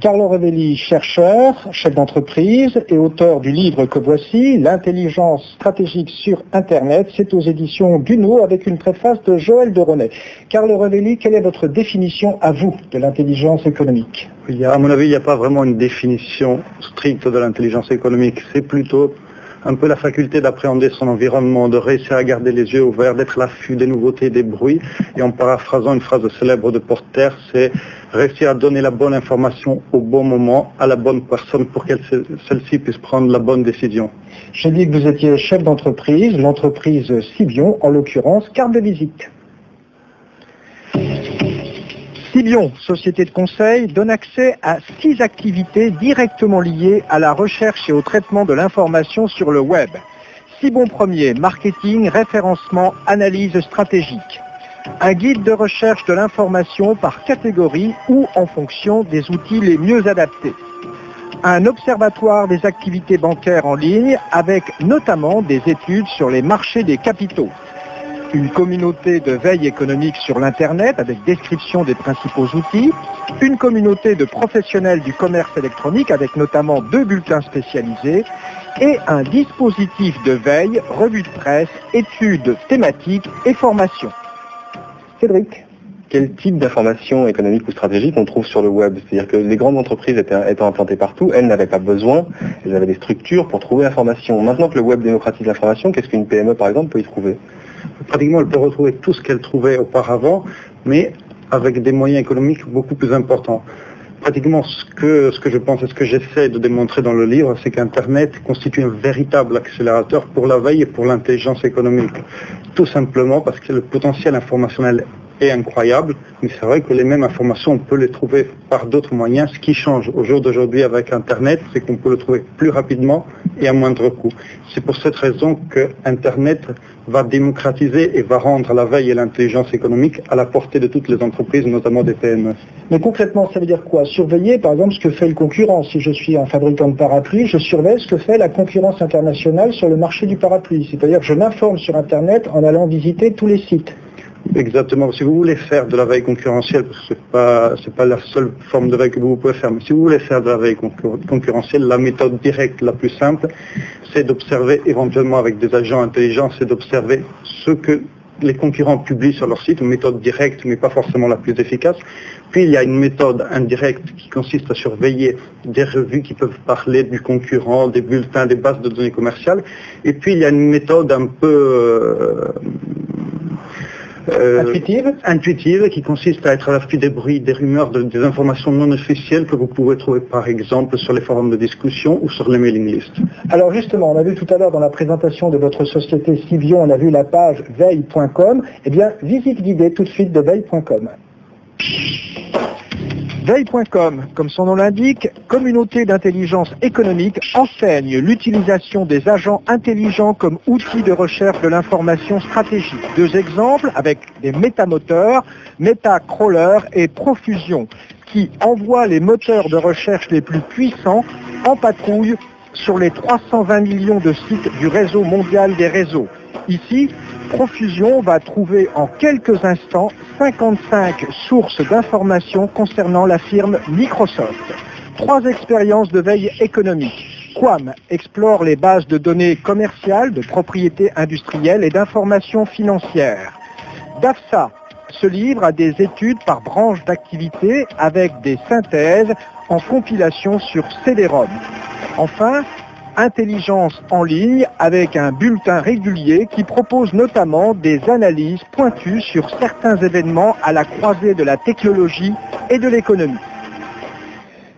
Carlo Rovelli, chercheur, chef d'entreprise et auteur du livre que voici, L'intelligence stratégique sur Internet. C'est aux éditions Duno avec une préface de Joël de Ronet. Carlo Rovelli, quelle est votre définition à vous de l'intelligence économique? À mon avis, il n'y a pas vraiment une définition stricte de l'intelligence économique. C'est plutôt un peu la faculté d'appréhender son environnement, de réussir à garder les yeux ouverts, d'être à l'affût des nouveautés, des bruits. Et en paraphrasant une phrase célèbre de Porter, c'est réussir à donner la bonne information au bon moment à la bonne personne pour que celle-ci puisse prendre la bonne décision. J'ai dit que vous étiez chef d'entreprise, l'entreprise Cibion, en l'occurrence, carte de visite. Cibion, société de conseil, donne accès à 6 activités directement liées à la recherche et au traitement de l'information sur le web. Cibon premier, marketing, référencement, analyse stratégique. Un guide de recherche de l'information par catégorie ou en fonction des outils les mieux adaptés. Un observatoire des activités bancaires en ligne avec notamment des études sur les marchés des capitaux. Une communauté de veille économique sur l'Internet avec description des principaux outils, une communauté de professionnels du commerce électronique avec notamment 2 bulletins spécialisés et un dispositif de veille, revue de presse, études thématiques et formation. Cédric. Quel type d'informations économiques ou stratégiques on trouve sur le web? C'est-à-dire que les grandes entreprises étant implantées partout, elles n'avaient pas besoin, elles avaient des structures pour trouver l'information. Maintenant que le web démocratise l'information, qu'est-ce qu'une PME par exemple peut y trouver? Pratiquement, elle peut retrouver tout ce qu'elle trouvait auparavant, mais avec des moyens économiques beaucoup plus importants. Pratiquement, ce que je pense et ce que j'essaie de démontrer dans le livre, c'est qu'Internet constitue un véritable accélérateur pour la veille et pour l'intelligence économique. Tout simplement parce que le potentiel informationnel est incroyable, mais c'est vrai que les mêmes informations, on peut les trouver par d'autres moyens. Ce qui change au jour d'aujourd'hui avec Internet, c'est qu'on peut le trouver plus rapidement et à moindre coût. C'est pour cette raison que Internet va démocratiser et va rendre la veille et l'intelligence économique à la portée de toutes les entreprises, notamment des PME. Mais concrètement, ça veut dire quoi? Surveiller, par exemple, ce que fait le concurrent. Si je suis un fabricant de parapluies, je surveille ce que fait la concurrence internationale sur le marché du parapluie. C'est-à-dire que je m'informe sur Internet en allant visiter tous les sites. Exactement. Si vous voulez faire de la veille concurrentielle, parce que c'est pas la seule forme de veille que vous pouvez faire, mais si vous voulez faire de la veille concurrentielle, la méthode directe la plus simple, c'est d'observer éventuellement avec des agents intelligents, c'est d'observer ce que les concurrents publient sur leur site, une méthode directe mais pas forcément la plus efficace. Puis il y a une méthode indirecte qui consiste à surveiller des revues qui peuvent parler du concurrent, des bulletins, des bases de données commerciales. Et puis il y a une méthode un peu intuitive qui consiste à être à l'affût des bruits, des rumeurs, des informations non officielles que vous pouvez trouver par exemple sur les forums de discussion ou sur les mailing lists. Alors justement, on a vu tout à l'heure dans la présentation de votre société Cibion, on a vu la page veille.com. Eh bien, visite guidée tout de suite de veille.com. Veille.com, comme son nom l'indique, communauté d'intelligence économique, enseigne l'utilisation des agents intelligents comme outil de recherche de l'information stratégique. 2 exemples avec des métamoteurs, Metacrawler et Profusion, qui envoient les moteurs de recherche les plus puissants en patrouille sur les 320 millions de sites du réseau mondial des réseaux. Ici, Profusion va trouver en quelques instants 55 sources d'informations concernant la firme Microsoft. 3 expériences de veille économique. Quam explore les bases de données commerciales, de propriété industrielle et d'informations financières. DAFSA se livre à des études par branche d'activité avec des synthèses en compilation sur CD-ROM. Enfin, Intelligence en ligne avec un bulletin régulier qui propose notamment des analyses pointues sur certains événements à la croisée de la technologie et de l'économie.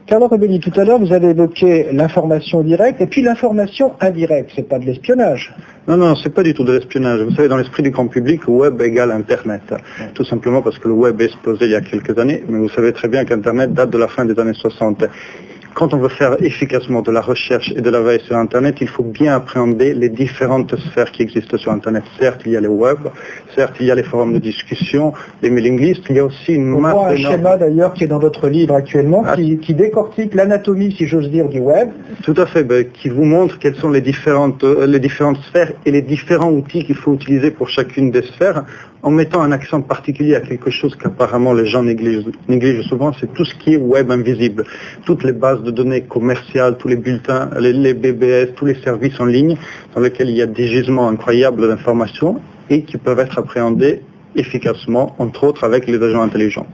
Carlo Rovelli, tout à l'heure, vous avez évoqué l'information directe et puis l'information indirecte. C'est pas de l'espionnage. Non, c'est pas du tout de l'espionnage. Vous savez, dans l'esprit du grand public, web égale Internet. Tout simplement parce que le web est explosé il y a quelques années, mais vous savez très bien qu'Internet date de la fin des années 60. quand on veut faire efficacement de la recherche et de la veille sur Internet, il faut bien appréhender les différentes sphères qui existent sur Internet. Certes, il y a les web, certes, il y a les forums de discussion, les mailing lists, il y a aussi une masse voit un schéma d'ailleurs qui est dans votre livre actuellement, qui décortique l'anatomie, si j'ose dire, du web. Tout à fait, qui vous montre quelles sont les différentes sphères et les différents outils qu'il faut utiliser pour chacune des sphères, en mettant un accent particulier à quelque chose qu'apparemment les gens négligent souvent, c'est tout ce qui est web invisible. Toutes les bases de données commerciales, tous les bulletins, les BBS, tous les services en ligne dans lesquels il y a des gisements incroyables d'informations et qui peuvent être appréhendés efficacement, entre autres avec les agents intelligents.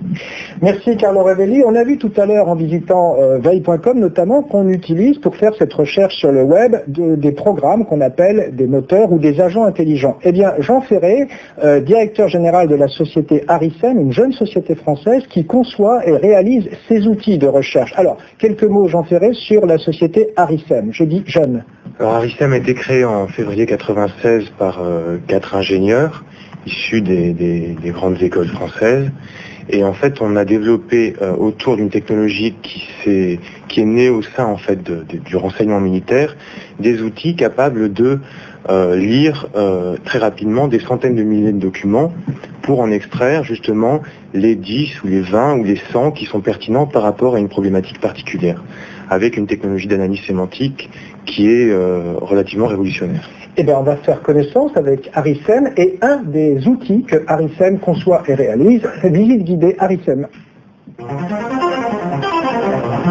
Merci Carlo Revelli. On a vu tout à l'heure en visitant veille.com notamment qu'on utilise pour faire cette recherche sur le web des programmes qu'on appelle des moteurs ou des agents intelligents. Eh bien, Jean Ferré, directeur général de la société Aricem, une jeune société française qui conçoit et réalise ces outils de recherche. Alors, quelques mots Jean Ferré sur la société Aricem. Je dis jeune. Alors Aricem a été créé en février 1996 par 4 ingénieurs issus des grandes écoles françaises. Et en fait, on a développé autour d'une technologie qui est née au sein en fait du renseignement militaire, des outils capables de lire très rapidement des centaines de milliers de documents pour en extraire justement les 10 ou les 20 ou les 100 qui sont pertinents par rapport à une problématique particulière, avec une technologie d'analyse sémantique qui est relativement révolutionnaire. Eh bien, on va faire connaissance avec Aricem et un des outils que Aricem conçoit et réalise, c'est visite guidée Aricem.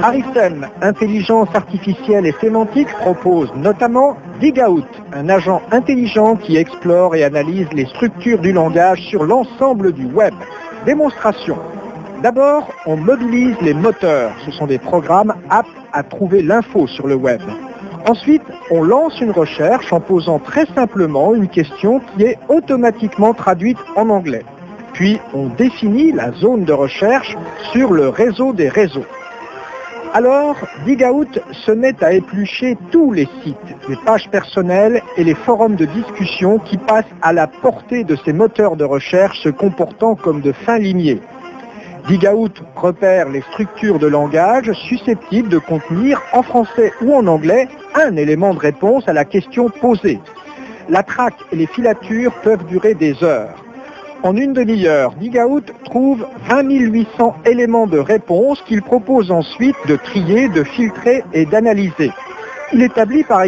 Aricem, intelligence artificielle et sémantique, propose notamment Digout, un agent intelligent qui explore et analyse les structures du langage sur l'ensemble du web. Démonstration. D'abord, on mobilise les moteurs. Ce sont des programmes aptes à trouver l'info sur le web. Ensuite, on lance une recherche en posant très simplement une question qui est automatiquement traduite en anglais. Puis, on définit la zone de recherche sur le réseau des réseaux. Alors, Digout se met à éplucher tous les sites, les pages personnelles et les forums de discussion qui passent à la portée de ces moteurs de recherche se comportant comme de fins limiers. Digout repère les structures de langage susceptibles de contenir, en français ou en anglais, un élément de réponse à la question posée. La traque et les filatures peuvent durer des heures. En une demi-heure, Digout trouve 20 800 éléments de réponse qu'il propose ensuite de trier, de filtrer et d'analyser. Il établit par exemple